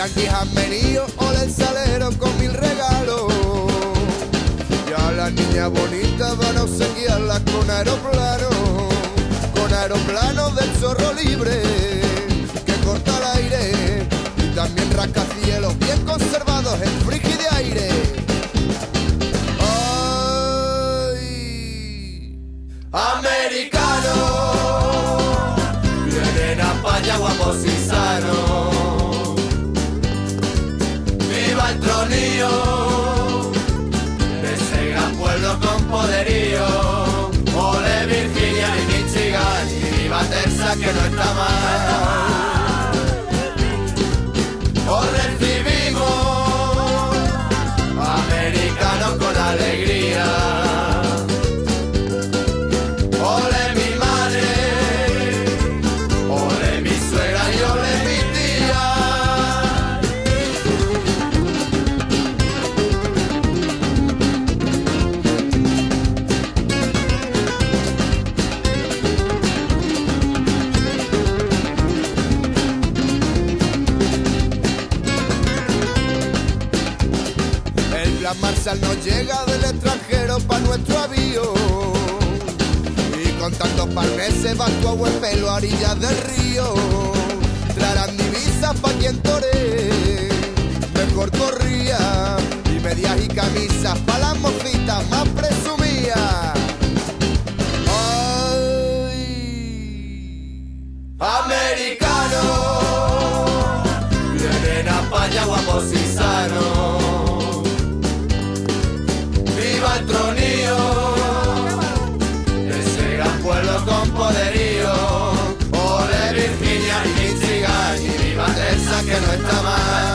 yanquis han venido, ole el salero con 1000 regalos. Ya las niñas bonitas van a obsequiarlas con aeroplanos del Zorro Libre, que corta el aire, y también rascacielos bien conservados en frigi de aire. ¡Ay! ¡Americano! Vienen a España guapos y sanos. ¡Viva el tronío! De ese gran pueblo con poderío. ¡Ole Virginia y Michigan! Y viva Texas, que no está mal. Os recibimos, americanos con alegría. Ole mi madre, ole mi suegra y ole mi tía. El plan Marshall nos llega del extranjero pa' nuestro avío. Y con tantos parneses va tu agua en pelo a orillas del río. Traerán divisas pa' quien toree mejor corría, y medias y camisas pa' las mocitas más presumidas. ¡Ay! ¡Americano! Vienen a España guapos y sanos. ¡Viva el tronío! De ese gran pueblo con poderío. ¡Ole Virginia y Michigan! Y viva Texas, que no está mal.